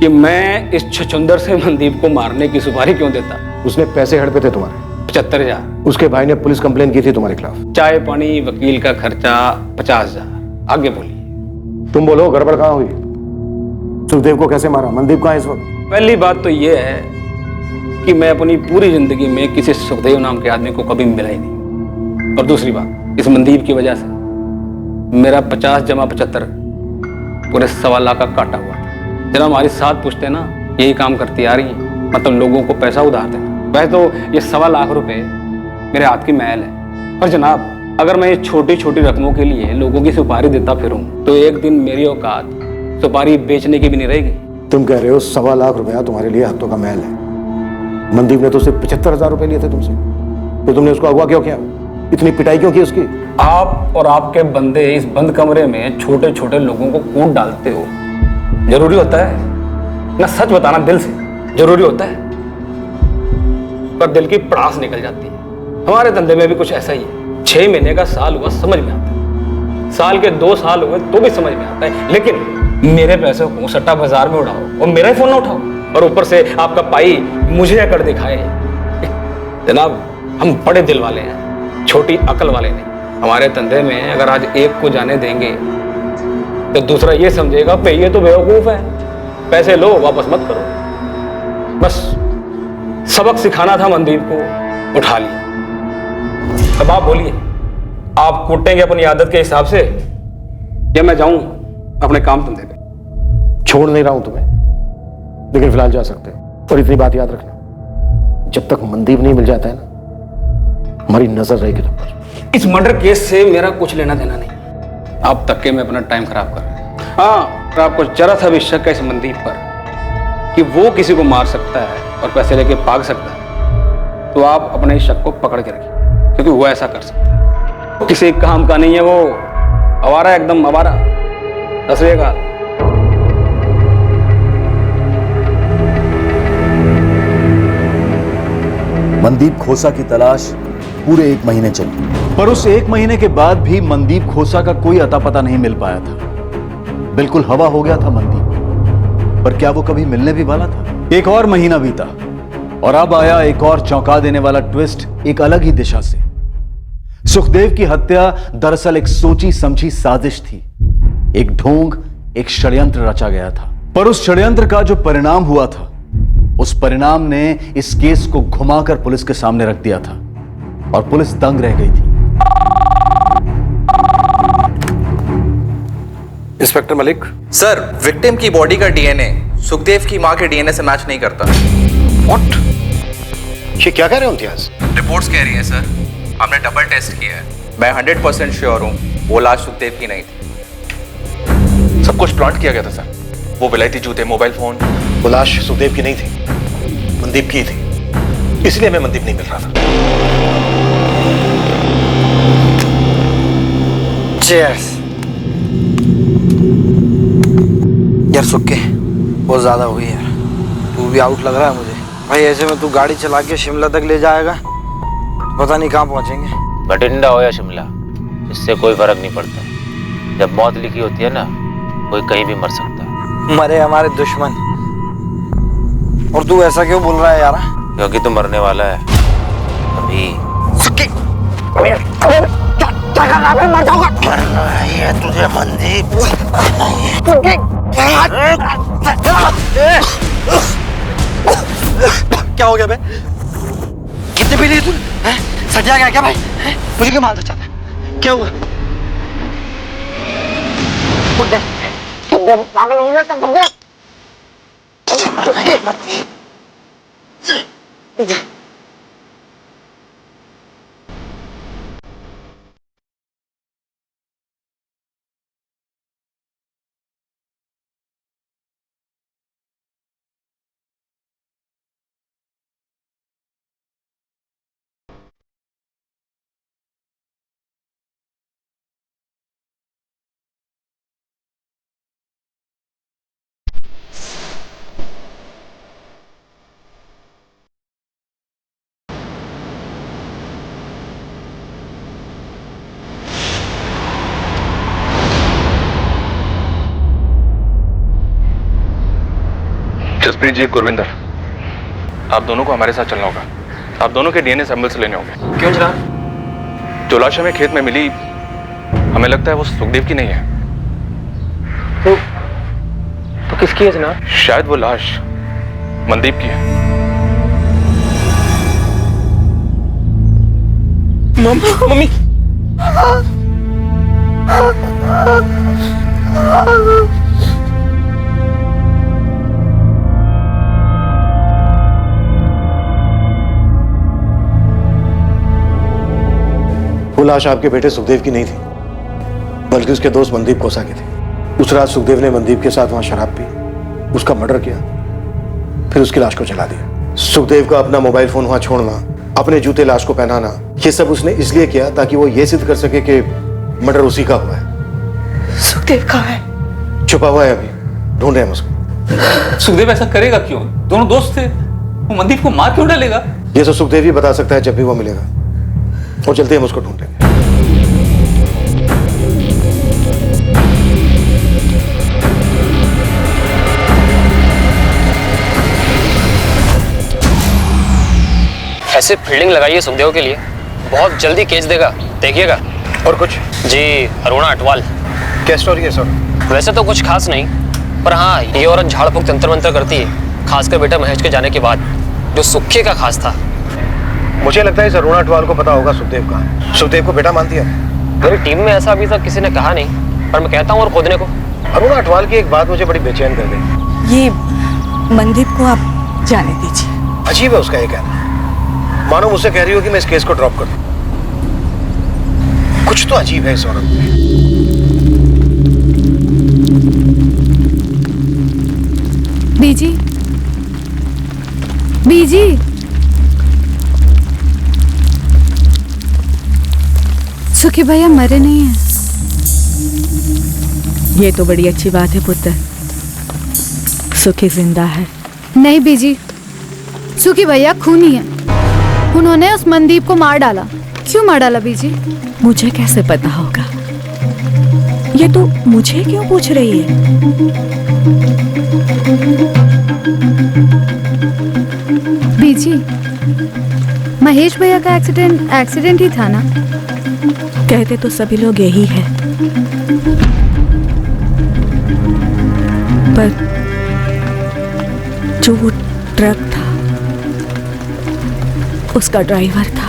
कि मैं इस छछुंदर से मनदीप को मारने की सुपारी क्यों देता? उसने पैसे हड़पे थे तुम्हारे 75,000। उसके भाई ने पुलिस कंप्लेन की थी तुम्हारे खिलाफ। चाय पानी वकील का खर्चा 50,000। आगे बोलिए। तुम बोलो गड़बड़ कहाँ हुई? सुखदेव को कैसे मारा? मनदीप कहाँ है इस वक्त? पहली बात तो ये है कि मैं अपनी पूरी जिंदगी में किसी सुखदेव नाम के आदमी को कभी मिला ही नहीं। और दूसरी बात, इस मनदीप की वजह से मेरा 50 जमा 75 पूरे 1.25 लाख का काटा हुआ था। जरा हमारी साथ पूछते ना, यही काम करती आ रही है, मतलब लोगों को पैसा उधार देना। वैसे तो ये 1.25 लाख रुपए मेरे हाथ की मैल है। और जनाब, अगर मैं ये छोटी छोटी रकमों के लिए लोगों की सुपारी देता फिरूं तो एक दिन मेरी औकात सुपारी बेचने की भी नहीं रहेगी। तुम कह रहे हो 1.25 लाख रुपया तुम्हारे लिए हाथों का मैल है। मनदीप ने तो सिर्फ 75,000 रुपए लिए थे तुमसे, तो तुमने उसको अगवा क्यों किया? इतनी पिटाई क्यों की उसकी? आप और आपके बंदे इस बंद कमरे में छोटे छोटे लोगों को कूट डालते हो। जरूरी होता है ना? सच बताना दिल से जरूरी होता है, पर दिल की पड़ास निकल जाती है। हमारे धंधे में भी कुछ ऐसा ही है। 6 महीने का साल हुआ समझ में आता है, साल के 2 साल हुए तो भी समझ में आता है। लेकिन मेरे पैसे को सट्टा बाजार में उड़ाओ और मेरा ही फोन ना उठाओ, और ऊपर से आपका पाई मुझे अकड़ दिखाए। जनाब, हम बड़े दिल वाले हैं, छोटी अकल वाले नहीं। हमारे धंधे में अगर आज एक को जाने देंगे तो दूसरा ये समझेगा भाई ये तो बेवकूफ है, पैसे लो वापस मत करो। बस सबक सिखाना था मनदीप को, उठा लिया। अब आप बोलिए, आप कूटेंगे अपनी आदत के हिसाब से या मैं जाऊं अपने काम धंधे पे? छोड़ नहीं रहा हूं तुम्हें, लेकिन फिलहाल जा सकते हो। और इतनी बात याद रखना, जब तक मनदीप नहीं मिल जाता है ना, हमारी नजर रहेगी तुम पर। इस मर्डर केस से मेरा कुछ लेना देना नहीं। आप तक के में अपना टाइम खराब कर रहे हैं। हाँ, अगर आपको जरा सा भी शक है इस मनदीप पर कि वो किसी को मार सकता है और पैसे लेके भाग सकता है, तो आप अपने इस शक को पकड़ के रखिए, क्योंकि वो ऐसा कर सकता है। किसी काम का नहीं है वो, आवारा, एकदम आवारा। दसवेगा। मनदीप खोसा की तलाश पूरे 1 महीने चली, पर उस 1 महीने के बाद भी मनदीप खोसा का कोई अता पता नहीं मिल पाया था। बिल्कुल हवा हो गया था मनदीप, पर क्या वो कभी मिलने भी वाला था? एक और महीना बीता और अब आया एक और चौंका देने वाला ट्विस्ट, एक अलग ही दिशा से। सुखदेव की हत्या दरअसल एक सोची समझी साजिश थी। एक ढोंग, एक षड्यंत्र रचा गया था। पर उस षड्यंत्र का जो परिणाम हुआ था, उस परिणाम ने इस केस को घुमाकर पुलिस के सामने रख दिया था और पुलिस दंग रह गई थी। इंस्पेक्टर मलिक सर, विक्टिम की बॉडी का डीएनए सुखदेव की मां के डीएनए से मैच नहीं करता। व्हाट? ये क्या कह रहे हो इम्तियाज? रिपोर्ट्स कह रही हैं सर, हमने डबल टेस्ट किया है। मैं 100% श्योर हूं वो लाश सुखदेव की नहीं थी। सब कुछ प्लांट किया गया था सर। वो विलायती जूते, मोबाइल फोन, वो लाश सुखदेव की नहीं थी, मनदीप की थी। इसलिए हमें मनदीप नहीं मिल रहा था। चीयर्स। यार सुक्के, बहुत ज्यादा हुई यार, तू भी आउट लग रहा है मुझे भाई। ऐसे में तू गाड़ी चला के शिमला तक ले जाएगा, पता नहीं कहाँ पहुंचेंगे। बठिंडा हो या शिमला, इससे कोई फर्क नहीं पड़ता। जब मौत लिखी होती है ना, कोई कहीं भी मर सकता है। मरे हमारे दुश्मन, और तू ऐसा क्यों बोल रहा है यार? क्योंकि तू मरने वाला है अभी। मरना है तुझे मनदीप। क्या हो गया बे? कितने पी लिए तू? सजा गया क्या भाई? मुझे क्यों मारना चाहता है? क्या हुआ? पागल हो गया तब गया। जसप्रीत जी, गुरविंदर, आप दोनों को हमारे साथ चलना होगा। आप दोनों के डीएनए सैंपल्स लेने होंगे। क्यों जनाब? जो लाश हमें खेत में मिली, हमें लगता है वो सुखदेव की नहीं है। तो किसकी है जनाब? शायद वो लाश मनदीप की है। मम्मी वो लाश आपके बेटे सुखदेव की नहीं थी, बल्कि उसके दोस्त मनदीप कोसा की थी। उस रात सुखदेव ने मनदीप के साथ वहां शराब पी, उसका मर्डर किया, फिर उसकी लाश को जला दिया। सुखदेव का अपना मोबाइल फोन वहां छोड़ना, अपने जूते लाश को पहनाना, ये सब उसने इसलिए किया ताकि वो ये सिद्ध कर सके कि मर्डर उसी का हुआ है। सुखदेव कहाँ है? छुपा हुआ है, अभी ढूंढ रहे हैं उसको। सुखदेव ऐसा करेगा क्यों? दोनों दोस्त थे, वो मनदीप को मार क्यों डालेगा? ये तो सुखदेव ही बता सकता है जब भी वो मिलेगा। और चलते हम उसको ढूंढेंगे। ऐसे फील्डिंग लगाइए सुखदेव के लिए, बहुत जल्दी केस देगा, देखिएगा। और कुछ? जी, अरुणा अटवाल। क्या स्टोरी है सर? वैसे तो कुछ खास नहीं, पर हाँ, ये औरत झाड़ फूक तंत्र मंत्र करती है, खासकर बेटा महेश के जाने के बाद, जो सुखे का खास था। मुझे लगता है इस अरुणा अटवाल को पता होगा सुखदेव का। सुखदेव को बेटा मानती है। मेरी टीम में ऐसा अभी तक किसी ने कहा नहीं, पर मैं कहता हूँ और खोदने को। अरुणा अटवाल की एक बात मुझे बड़ी बेचैन कर गई। ये मनदीप को आप जाने दीजिए। अजीब है उसका ये कहना, मानो मुझसे कह रही हो कि मैं इस केस को ड्रॉप कर दूं। कुछ तो अजीब है इस औरत में। बीजी, बीजी, सुखी भैया मरे नहीं हैं। ये तो बड़ी अच्छी बात है पुत्र, सुखी जिंदा है। नहीं बीजी, सुखी भैया खूनी है। उन्होंने उस मनदीप को मार डाला। क्यों मार डाला बीजी? मुझे कैसे पता होगा? ये तो मुझे क्यों पूछ रही है? बीजी, महेश भैया का एक्सीडेंट ही था ना? कहते तो सभी लोग यही है, पर जो वो ट्रक था, उसका ड्राइवर था,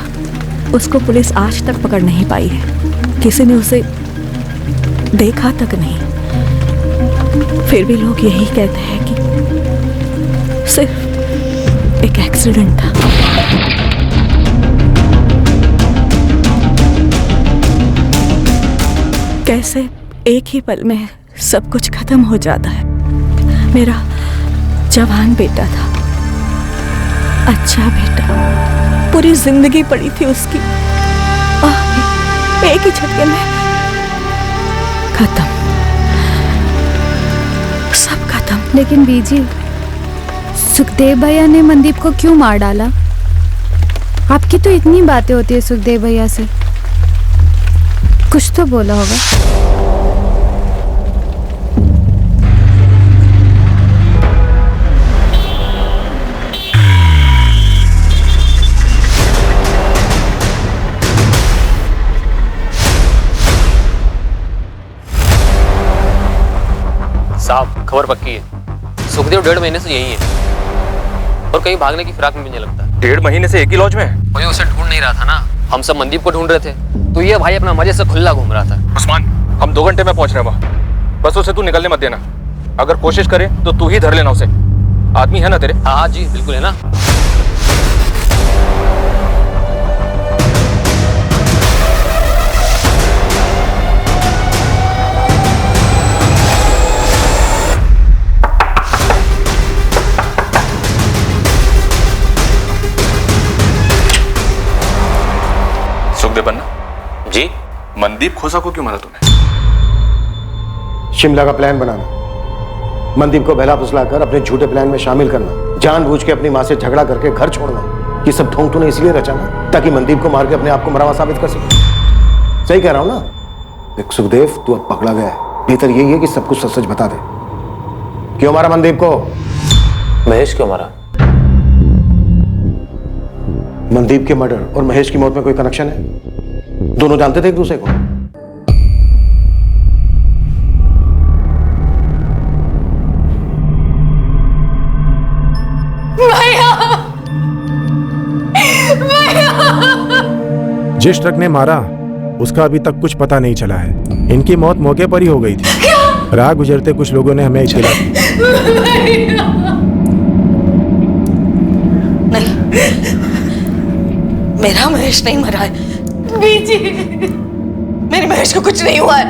उसको पुलिस आज तक पकड़ नहीं पाई है। किसी ने उसे देखा तक नहीं। फिर भी लोग यही कहते हैं कि सिर्फ एक एक्सीडेंट था। कैसे एक ही पल में सब कुछ खत्म हो जाता है। मेरा जवान बेटा था, अच्छा बेटा, पूरी जिंदगी पड़ी थी उसकी, एक ही झटके में खत्म, सब खत्म। लेकिन बीजी, सुखदेव भैया ने मनदीप को क्यों मार डाला? आपकी तो इतनी बातें होती है सुखदेव भैया से, कुछ तो बोला होगा। साहब खबर पक्की है, सुखदेव 1.5 महीने से यही है और कहीं भागने की फिराक में भी नहीं लगता। 1.5 महीने से एक ही लॉज में है? कोई उसे ढूंढ नहीं रहा था ना, हम सब मनदीप को ढूंढ रहे थे, तो ये भाई अपना मजे से खुला घूम रहा था। उस्मान, हम 2 घंटे में पहुंच रहे हैं वहाँ, बस उसे तू निकलने मत देना। अगर कोशिश करे तो तू ही धर लेना उसे, आदमी है ना तेरे? हाँ हाँ जी बिल्कुल है ना। सुखदेव पन्ना जी, मनदीप खोसा को क्यों मारा तूने? शिमला का प्लान बनाना, मनदीप को बहला फुसलाकर अपने झूठे प्लान में शामिल करना, जानबूझ के अपनी मां से झगड़ा करके घर छोड़ना, ये सब ढोंग तूने इसलिए रचा ना ताकि मनदीप को मार के अपने आप को मरावा साबित कर सके। सही कह रहा हूं ना? देख सुखदेव, तू अब पकड़ा गया है, बेहतर यही है कि सब कुछ सच सच बता दे। क्यों मारा मनदीप को? महेश क्यों मारा? मनदीप के मर्डर और महेश की मौत में कोई कनेक्शन है? दोनों जानते थे एक दूसरे को? जिस ट्रक ने मारा उसका अभी तक कुछ पता नहीं चला है। इनकी मौत मौके पर ही हो गई थी। राह गुजरते कुछ लोगों ने हमें इत्तला दी। नहीं, मेरा महेश नहीं मरा है। बीजी, मेरे महेश को कुछ नहीं हुआ है।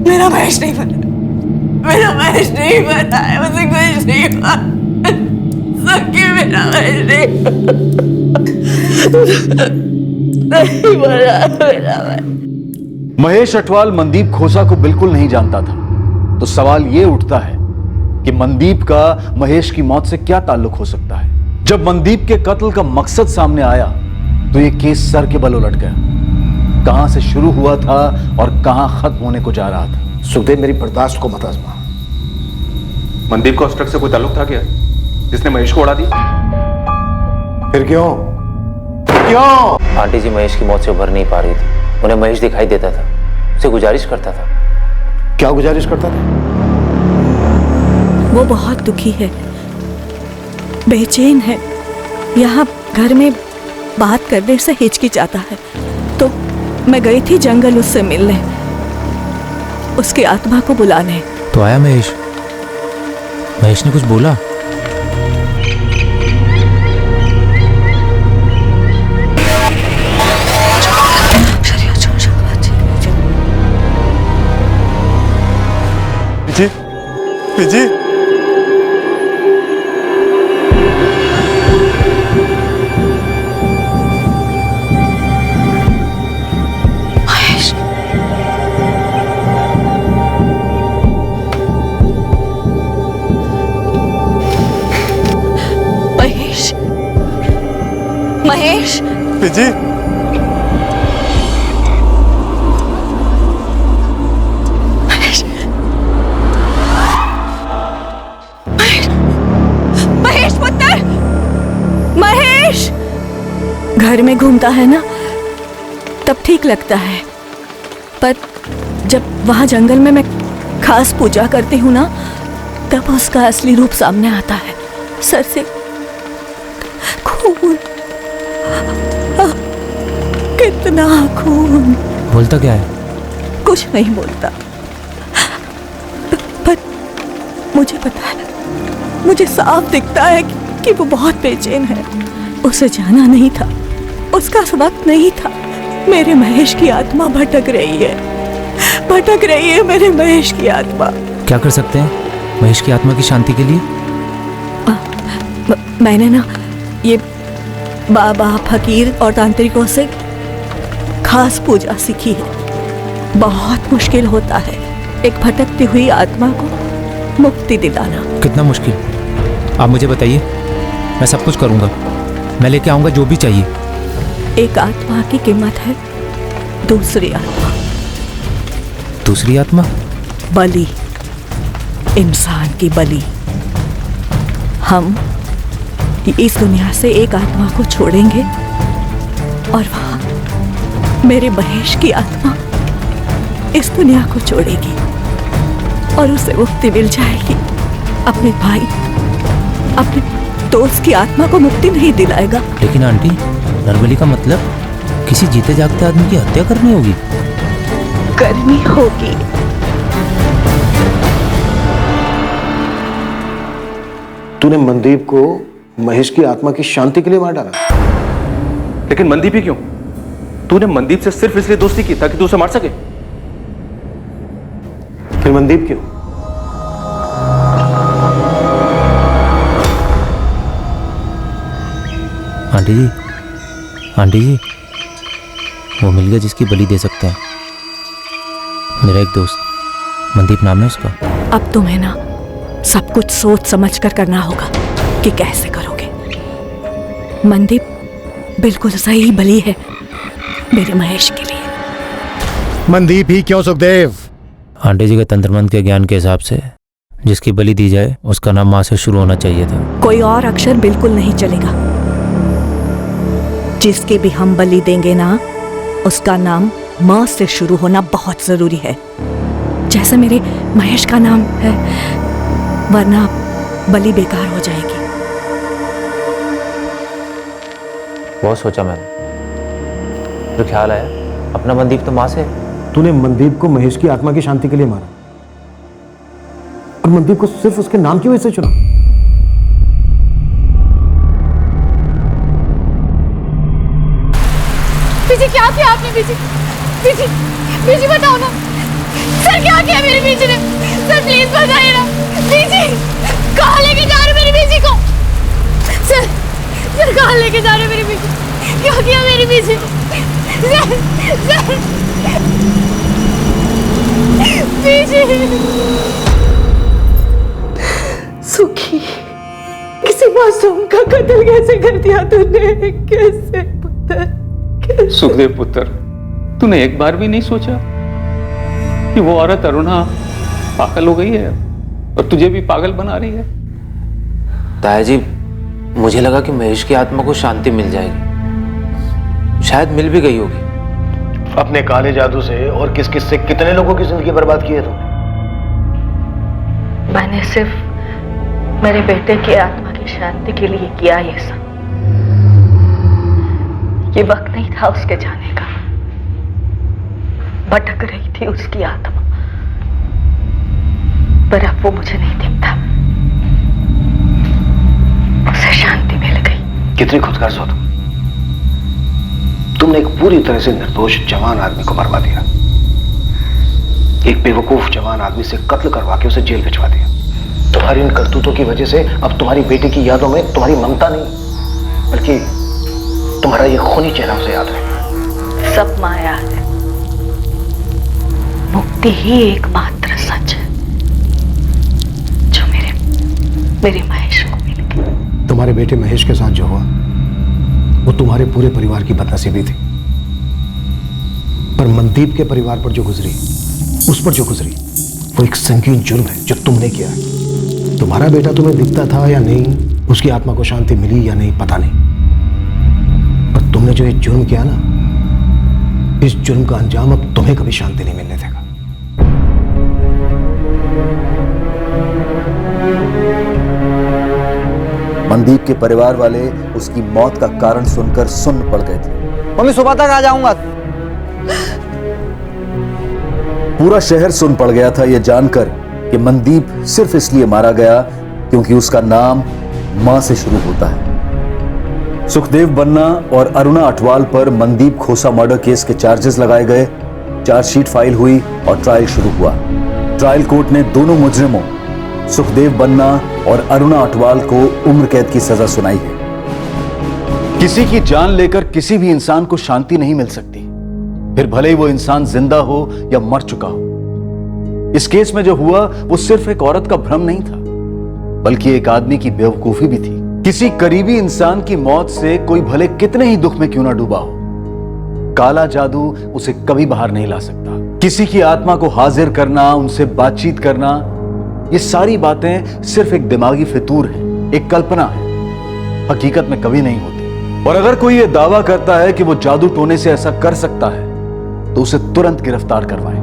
मेरा महेश नहीं मरा, मेरा महेश नहीं मरा है, मुझे कुछ नहीं हुआ। सच्ची मेरा महेश नहीं मरा, मेरा महेश अटवाल मनदीप खोसा को बिल्कुल नहीं जानता था, तो सवाल यह उठता है कि मनदीप का महेश की मौत से क्या ताल्लुक हो सकता है। जब मनदीप के कत्ल का मकसद सामने आया तो यह केस सर के बल उलट गया। कहां से शुरू हुआ था और कहां खत्म होने को जा रहा था। सुखदेव, मेरी बर्दाश्त को मत आजमा। मनदीप का उस ट्रक से कोई ताल्लुक था क्या जिसने महेश को उड़ा दिया? फिर क्यों? क्यों? आंटी जी महेश की मौत से उभर नहीं पा रही थी, उन्हें महेश दिखाई देता था, उसे गुजारिश करता था। क्या गुजारिश करता था? वो बहुत दुखी है, बेचैन है, यहाँ घर में बात करने से हिचकिचाता है। तो मैं गई थी जंगल उससे मिलने, उसकी आत्मा को बुलाने। तो आया महेश? महेश ने कुछ बोला? जी महेश, महेश, जी महेश पुत्र, महेश। घर में घूमता है ना तब ठीक लगता है, पर जब वहां जंगल में मैं खास पूजा करती हूँ ना तब उसका असली रूप सामने आता है। सर से खून, कितना खून। बोलता क्या है? कुछ नहीं बोलता, पर मुझे पता है, मुझे साफ दिखता है कि वो बहुत बेचैन है। उसे जाना नहीं था, उसका वक्त नहीं था। मेरे महेश की आत्मा भटक रही है, भटक रही है मेरे महेश की आत्मा। क्या कर सकते हैं महेश की आत्मा की शांति के लिए? मैंने ना ये बाबा, फकीर और तांत्रिकों से खास पूजा सीखी है। बहुत मुश्किल होता है एक भटकती हुई आत्मा को मुक्ति दिलाना। कितना मुश्किल? आप मुझे बताइए, मैं सब कुछ करूंगा, मैं लेके आऊंगा जो भी चाहिए। एक आत्मा की कीमत है दूसरी आत्मा। दूसरी आत्मा? बलि, इंसान की बलि। हम इस दुनिया से एक आत्मा को छोड़ेंगे और वहां मेरे महेश की आत्मा इस दुनिया को छोड़ेगी और उसे मुक्ति मिल जाएगी। अपने भाई, अपने दोस्त की आत्मा को मुक्ति नहीं दिलाएगा। लेकिन आंटी, नरबली का मतलब किसी जीते जागते आदमी की हत्या करनी होगी? करनी होगी। तूने मनदीप को महेश की आत्मा की शांति के लिए मार डाला। लेकिन मनदीप ही क्यों? तूने मनदीप से सिर्फ इसलिए दोस्ती की ताकि तू उसे मार सके? फिर मनदीप क्यों? आंटी जी, वो मिल गया जिसकी बलि दे सकते हैं। मेरा एक दोस्त, मनदीप नाम है उसका। अब तुम्हें ना सब कुछ सोच समझ कर करना होगा कि कैसे करोगे। मनदीप बिल्कुल सही बलि है मेरे महेश के लिए। मनदीप ही क्यों सुखदेव? आंटी जी के तंत्र मंत्र के ज्ञान के हिसाब से जिसकी बलि दी जाए उसका नाम मां से शुरू होना चाहिए था। कोई और अक्षर बिल्कुल नहीं चलेगा। जिसकी भी हम बलि देंगे ना, उसका नाम म से शुरू होना बहुत जरूरी है, जैसे मेरे महेश का नाम है, वरना बलि बेकार हो जाएगी। बहुत सोचा मैंने, तो ख्याल आया अपना मनदीप तो मां से। तूने मनदीप को महेश की आत्मा की शांति के लिए मारा और मनदीप को सिर्फ उसके नाम की वजह से चुना। बीजी, क्या किया आपने? बीजी, बीजी, बीजी बताओ ना सर, क्या किया मेरी बीजी ने? सर प्लीज बताइए ना। बीजी, कहाँ लेके जा रहे मेरी बीजी को? सर, सर कहाँ लेके जा रहे मेरी बीजी? क्या किया मेरी बीजी? सर, सर, बीजी। सुखी, किसी मासूम का कत्ल कैसे कर दिया तूने? कैसे पुत्र? सुखदेव पुत्र, तूने एक बार भी नहीं सोचा कि वो औरत अरुणा पागल हो गई है और तुझे भी पागल बना रही है? ताया जी, मुझे लगा कि महेश की आत्मा को शांति मिल जाएगी, शायद मिल भी गई होगी। अपने काले जादू से और किस किस से कितने लोगों की जिंदगी बर्बाद की है तुमने? मैंने सिर्फ मेरे बेटे की आत्मा की शांति के लिए किया ये सब। ये वक्त नहीं था उसके जाने का। भटक रही थी उसकी आत्मा, पर अब वो मुझे नहीं दिखता। उसे शांति मिल गई। कितनी खुदगर्ज हो तुमने एक पूरी तरह से निर्दोष जवान आदमी को मरवा दिया, एक बेवकूफ जवान आदमी से कत्ल करवा के उसे जेल भिजवा दिया। तुम्हारी इन करतूतों की वजह से अब तुम्हारी बेटे की यादों में तुम्हारी ममता नहीं, बल्कि तुम्हारा ये खूनी चेहरा उसे याद है। सब माया है, मुक्ति ही एकमात्र सच है जो मेरे महेश को मिल गई। तुम्हारे बेटे महेश के साथ जो हुआ वो तुम्हारे पूरे परिवार की बदनसीबी थी, पर मनदीप के परिवार पर जो गुजरी, उस पर जो गुजरी, वो एक संगीन जुर्म है जो तुमने किया है। तुम्हारा बेटा तुम्हें दिखता था या नहीं, उसकी आत्मा को शांति मिली या नहीं, पता नहीं, पर तुमने जो ये जुर्म किया ना, इस जुर्म का अंजाम अब तुम्हें कभी शांति नहीं मिलने देगा। मनदीप के परिवार वाले उसकी मौत का कारण सुनकर सुन्न पड़ गए थे। मम्मी सुबह तक आ जाऊंगा। पूरा शहर सुन पड़ गया था यह जानकर कि मनदीप सिर्फ इसलिए मारा गया क्योंकि उसका नाम मां से शुरू होता है। सुखदेव बन्ना और अरुणा अटवाल पर मनदीप खोसा मर्डर केस के चार्जेस लगाए गए, चार्जशीट फाइल हुई और ट्रायल शुरू हुआ। ट्रायल कोर्ट ने दोनों मुजरिमों सुखदेव बन्ना और अरुणा अटवाल को उम्र कैद की सजा सुनाई है। किसी की जान लेकर किसी भी इंसान को शांति नहीं मिल सकती, फिर भले ही वो इंसान जिंदा हो या मर चुका हो। इस केस में जो हुआ वो सिर्फ एक औरत का भ्रम नहीं था, बल्कि एक आदमी की बेवकूफी भी थी। किसी करीबी इंसान की मौत से कोई भले कितने ही दुख में क्यों ना डूबा हो, काला जादू उसे कभी बाहर नहीं ला सकता। किसी की आत्मा को हाजिर करना, उनसे बातचीत करना, ये सारी बातें सिर्फ एक दिमागी फितूर है, एक कल्पना है, हकीकत में कभी नहीं होती। और अगर कोई ये दावा करता है कि वो जादू टोने से ऐसा कर सकता है तो उसे तुरंत गिरफ्तार करवाएं।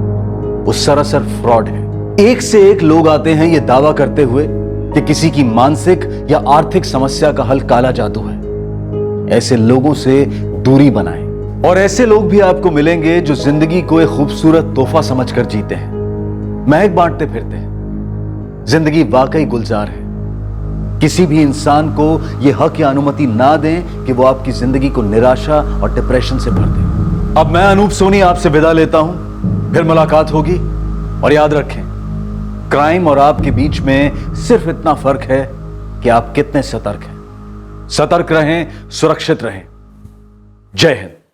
वो सरासर फ्रॉड है। एक से एक लोग आते हैं ये दावा करते हुए कि किसी की मानसिक या आर्थिक समस्या का हल काला जादू है। ऐसे लोगों से दूरी बनाएं। और ऐसे लोग भी आपको मिलेंगे जो जिंदगी को एक खूबसूरत तोहफा समझकर जीते हैं, महक बांटते फिरते हैं। जिंदगी वाकई गुलजार है। किसी भी इंसान को यह हक या अनुमति ना दें कि वो आपकी जिंदगी को निराशा और डिप्रेशन से भर दे। अब मैं अनूप सोनी आपसे विदा लेता हूं, फिर मुलाकात होगी। और याद रखें, क्राइम और आपके बीच में सिर्फ इतना फर्क है कि आप कितने सतर्क हैं। सतर्क रहें, सुरक्षित रहें। जय हिंद।